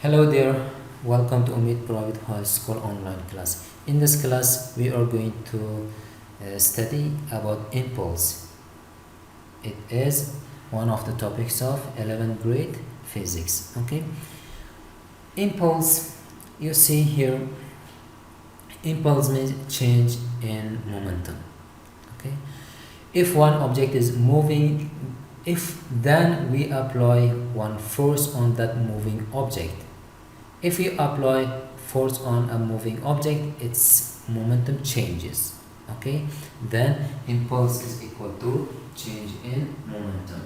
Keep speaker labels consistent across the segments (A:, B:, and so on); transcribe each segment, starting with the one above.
A: Hello there, welcome to Umid Private High School online class. In this class, we are going to study about impulse. It is one of the topics of 11th grade physics. Okay, impulse, you see here, impulse means change in momentum. Okay, if one object is moving, if then we apply one force on that moving object. If you apply force on a moving object, its momentum changes. Okay, then impulse is equal to change in momentum.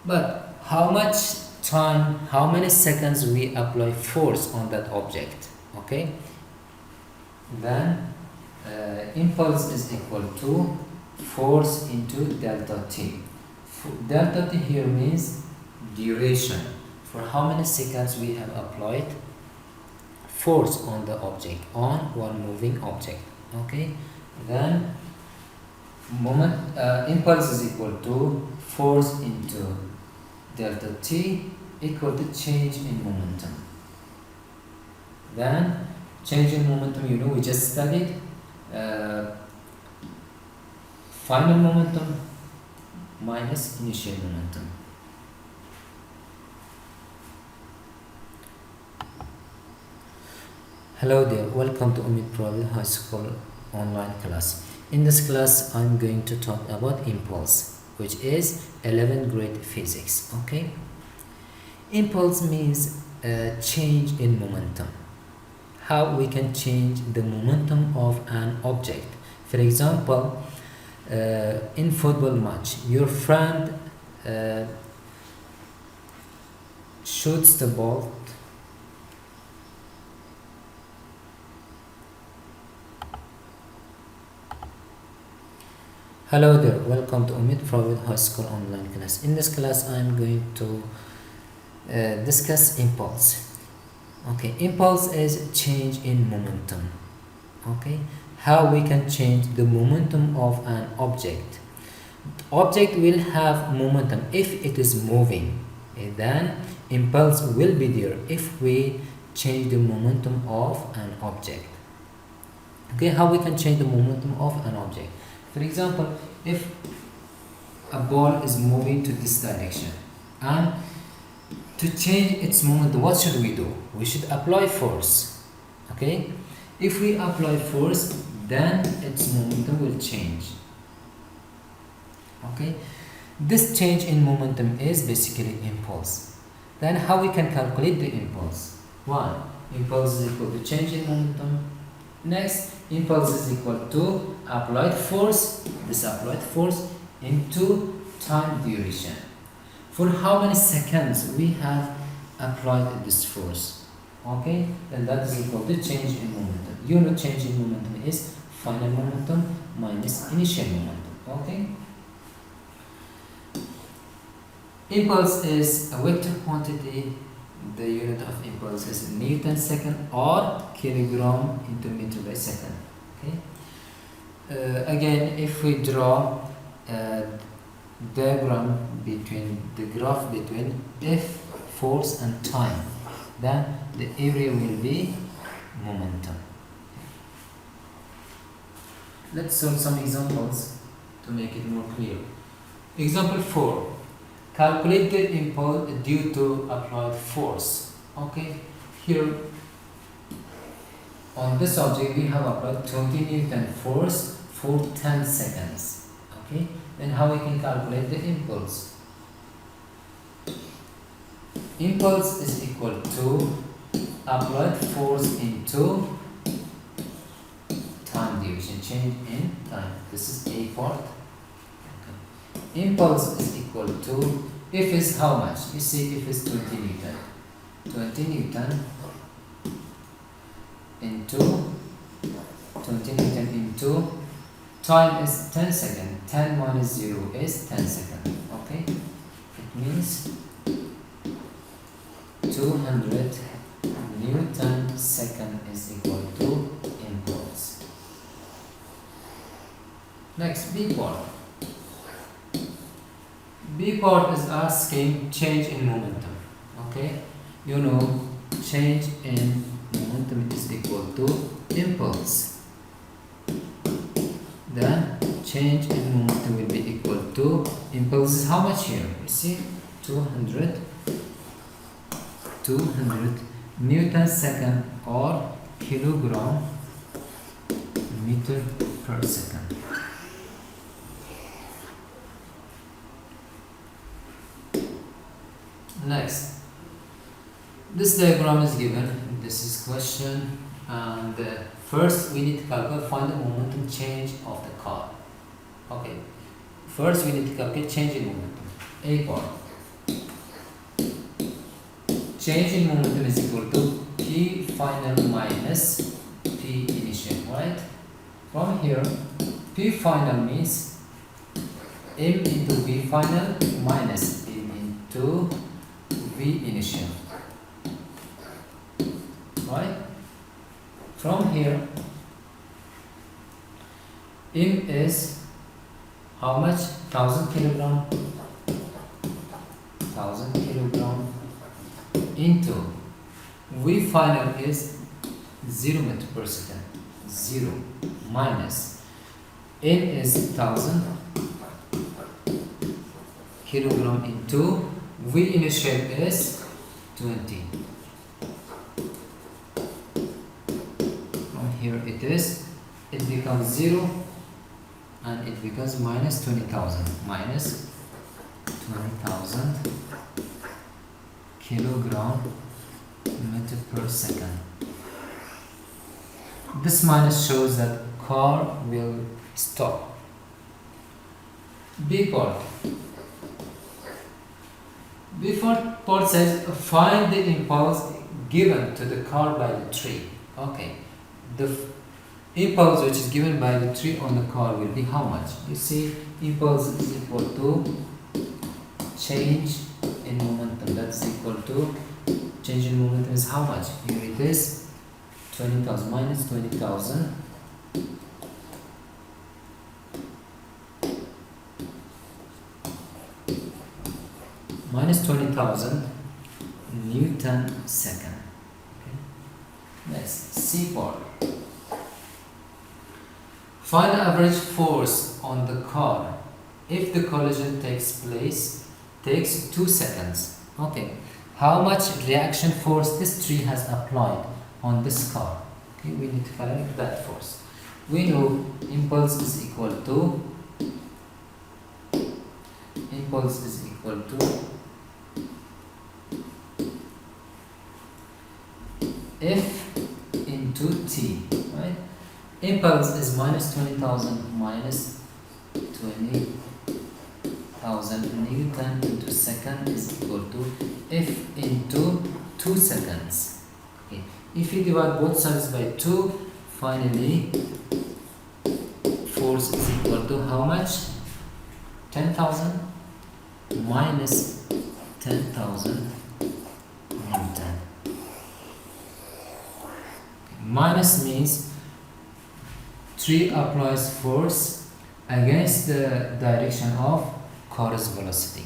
A: But how much time, how many seconds we apply force on that object? Okay, then impulse is equal to force into delta t. Delta t here means duration, for how many seconds we have applied force on the object, on one moving object. Okay, then impulse is equal to force into delta t equal to change in momentum. Then change in momentum, you know, we just studied final momentum minus initial momentum. Hello there, welcome to Umid Private High School online class. In this class, I'm going to talk about impulse, which is 11th grade physics. Okay, impulse means change in momentum. How we can change the momentum of an object. For example, in football match, your friend shoots the ball. Hello there, welcome to Umid Private High School online class. In this class, I am going to discuss impulse. Okay, impulse is change in momentum. Okay, how we can change the momentum of an object. Object will have momentum if it is moving, then impulse will be there if we change the momentum of an object. Okay, how we can change the momentum of an object. For example, if a ball is moving to this direction, and to change its momentum, what should we do? We should apply force. Okay, if we apply force, then its momentum will change. Okay, this change in momentum is basically impulse. Then how we can calculate the impulse? One, impulse is equal to change in momentum. Next, impulse is equal to applied force, this applied force, into time duration. For how many seconds we have applied this force. Okay, then that is equal to change in momentum. You know, change in momentum is final momentum minus initial momentum. Okay, impulse is a vector quantity. The unit of impulse is Newton second or kilogram into meter by second. Okay, again, if we draw a diagram between the graph between F, force and time, then the area will be momentum. Let's solve some examples to make it more clear. Example 4. Calculate the impulse due to applied force. Okay, here on this object we have applied 20 Newton force for 10 seconds. Okay, then how we can calculate the impulse? Impulse is equal to applied force into time duration, change in time. This is A part. Impulse is equal to, F is how much? You see, F is 20 Newton. 20 Newton into 20 Newton into time is 10 seconds. 10 minus 0 is 10 seconds. Okay, it means 200 Newton second is equal to impulse. Next, B part. B part is asking change in momentum. Okay, you know change in momentum is equal to impulse. Then change in momentum will be equal to impulse is how much here? You see 200 Newton second or kilogram meter per second. Next, this diagram is given. This is question, and first we need to calculate find the momentum change of the car. Okay, first we need to calculate change in momentum. A part. Change in momentum is equal to P final minus P initial, right? From here, P final means M into V final minus M into V initial, right? From here, M is how much? 1000 kilogram, 1000 kilogram into V final is 0 meter per second, 0 minus N is 1000 kilogram into V initial is 20. From here it becomes 0 and it becomes minus 20,000, minus 20,000 kilogram meter per second. This minus shows that car will stop. B part. B part says find the impulse given to the car by the tree. Okay, the impulse which is given by the tree on the car will be how much? You see, impulse is equal to change in momentum. That's equal to change in momentum is how much? Here it is 20,000 minus 20,000 minus 20,000 Newton second. Okay. Next, C part. Find the average force on the car if the collision takes 2 seconds. Okay, how much reaction force this tree has applied on this car? Okay, we need to calculate that force. We know impulse is equal to F into T, right? Impulse is minus 20,000 minus 20,000 Newton into second is equal to F into 2 seconds. Okay. If you divide both sides by 2, finally force is equal to how much? 10,000 minus 10,000 Newton. Minus means tree applies force against the direction of car's velocity.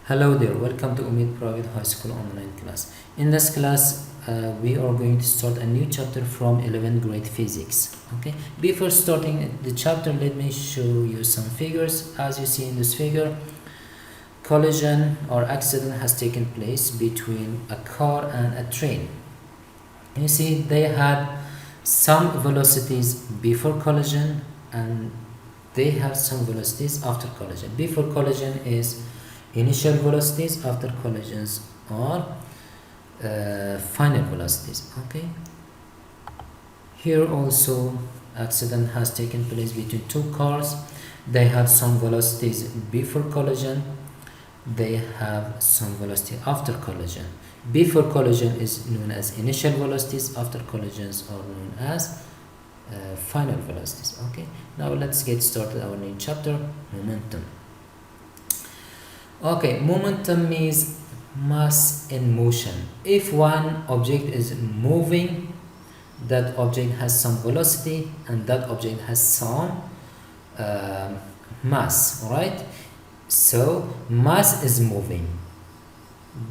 A: Hello there, welcome to Umid Private High School online class. In this class, we are going to start a new chapter from 11th grade physics. Okay. Before starting the chapter, let me show you some figures. As you see in this figure, collision or accident has taken place between a car and a train. You see, they had some velocities before collision and they have some velocities after collision. Before collision is initial velocities, after collisions are final velocities. Okay. Here also accident has taken place between two cars. They had some velocities before collision. They have some velocity after collision. Before collision is known as initial velocities, after collisions are known as final velocities. Okay, now let's get started our new chapter, momentum. Okay, momentum means mass in motion. If one object is moving, that object has some velocity and that object has some mass, right? So mass is moving.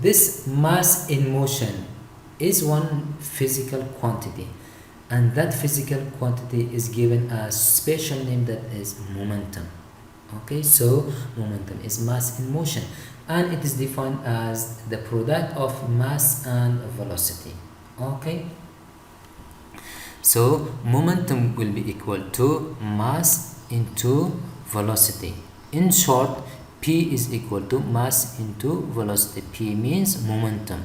A: This mass in motion is one physical quantity, and that physical quantity is given a special name, that is momentum. Okay, so momentum is mass in motion, and it is defined as the product of mass and velocity. Okay, so momentum will be equal to mass into velocity. In short, P is equal to mass into velocity. P means momentum.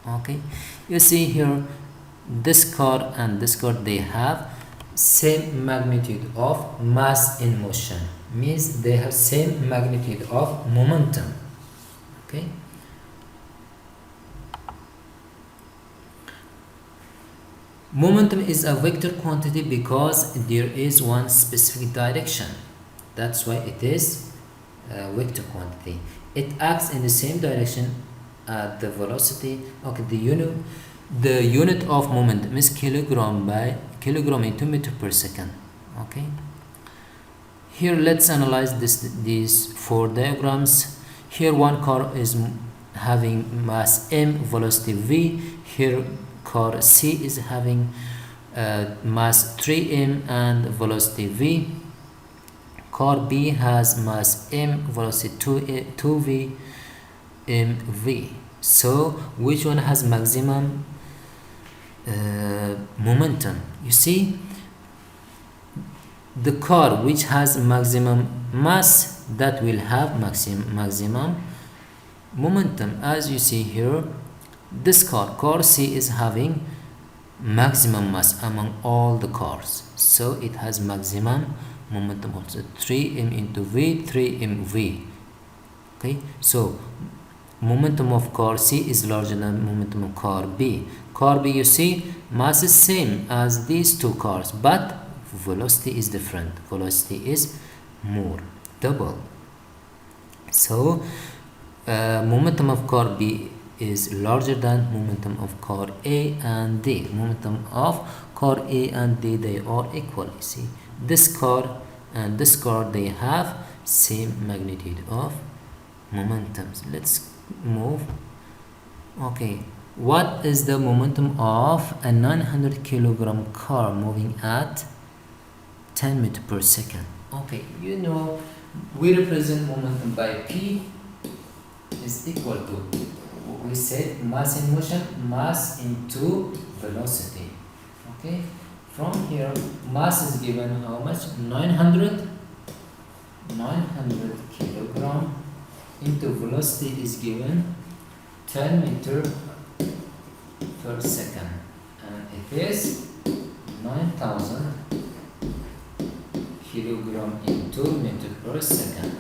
A: Okay, you see here, this car and this car, they have same magnitude of mass in motion, means they have same magnitude of momentum. Okay, momentum is a vector quantity because there is one specific direction. That's why it is a vector quantity. It acts in the same direction at the velocity. Okay, the unit of momentum is kilogram into meter per second. Okay, here let's analyze these four diagrams. Here one car is having mass m, velocity v. Here car C is having mass 3m and velocity v. Car B has mass m, velocity 2v, mv. So which one has maximum momentum? You see, the car which has maximum mass, that will have maximum momentum. As you see here, this car C, is having maximum mass among all the cars, so it has maximum momentum also, 3m into v, 3mv. Okay, so momentum of car C is larger than momentum of car B. Car B, you see, mass is same as these two cars, but velocity is different. Velocity is more, double. So momentum of car B is larger than momentum of car A and D. Momentum of car A and D, they are equal. You see, this car and this car, they have same magnitude of momentums. Let's move. Okay, what is the momentum of a 900 kilogram car moving at 10 meters per second? Okay, you know, we represent momentum by P is equal to, we said, mass in motion, mass into velocity. Okay, from here, mass is given how much? 900 kilogram into velocity is given 10 meters per second, and it is 9,000 kilogram into meter per second.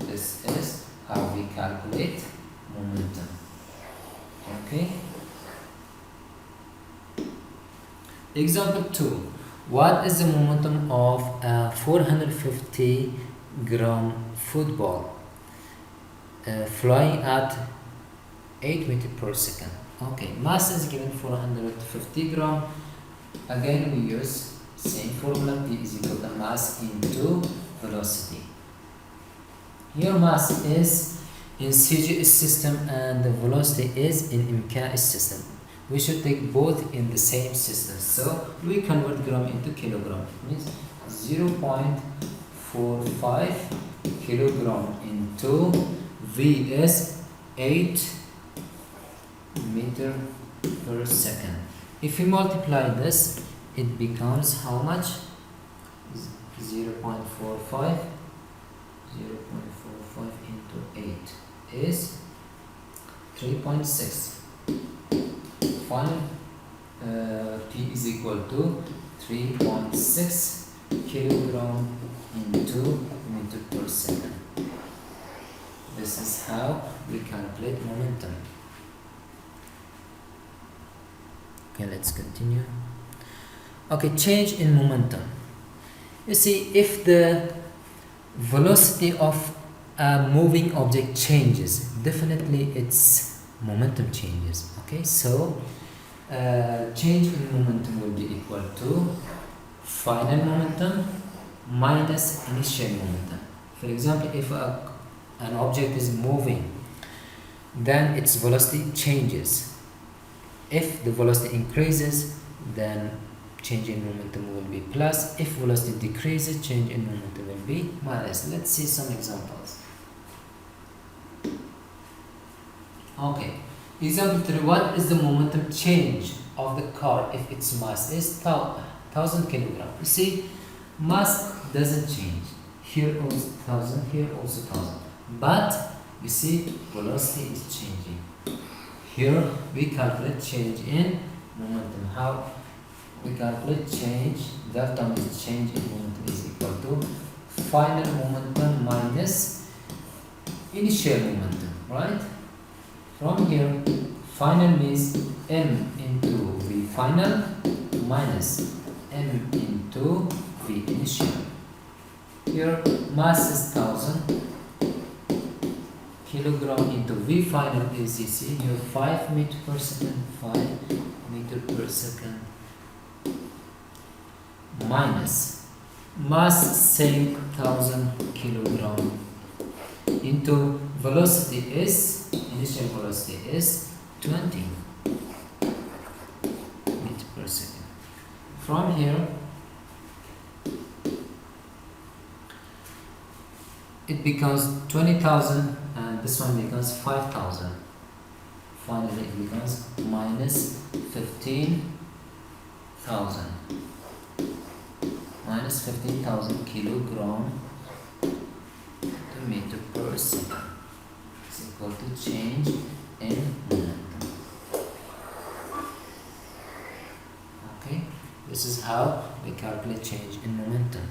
A: This is how we calculate momentum. Okay, example 2. What is the momentum of a 450 gram football flying at 8 meters per second? Okay, mass is given 450 gram. Again, we use same formula, P is equal to mass into velocity. Here mass is in CGS system and the velocity is in MKS system. We should take both in the same system, so we convert gram into kilogram. It means 0.45 kilogram into V is 8 meter per second. If we multiply this, it becomes how much? 0.45 into 8 is 3.6. Final P is equal to 3.6 kilogram into meter per second. This is how we calculate momentum. Okay, let's continue. Okay, change in momentum. You see, if the velocity of a moving object changes, definitely its momentum changes. Okay, so change in momentum will be equal to final momentum minus initial momentum. For example, if an object is moving, then its velocity changes. If the velocity increases, then change in momentum will be plus. If velocity decreases, change in momentum will be minus. Let's see some examples. Okay, example 3. What is the momentum change of the car if its mass is 1000 kilogram? You see, mass doesn't change. Here also 1000, here also 1000. But you see, velocity is changing. Here we calculate change in momentum. How we calculate change? Delta means change in momentum is equal to final momentum minus initial momentum, right? From here, final means m into v final minus m into v initial. Here mass is 1000 kilogram into v final is, you see here, 5 meter per second, 5 meter per second minus mass same 1000 kilogram into velocity is, initial velocity is 20 meter per second. From here it becomes 20,000 and this one becomes 5,000. Finally it becomes minus 15,000. Minus 15,000 kilogram to meter per second is equal to change in momentum. Okay, this is how we calculate change in momentum.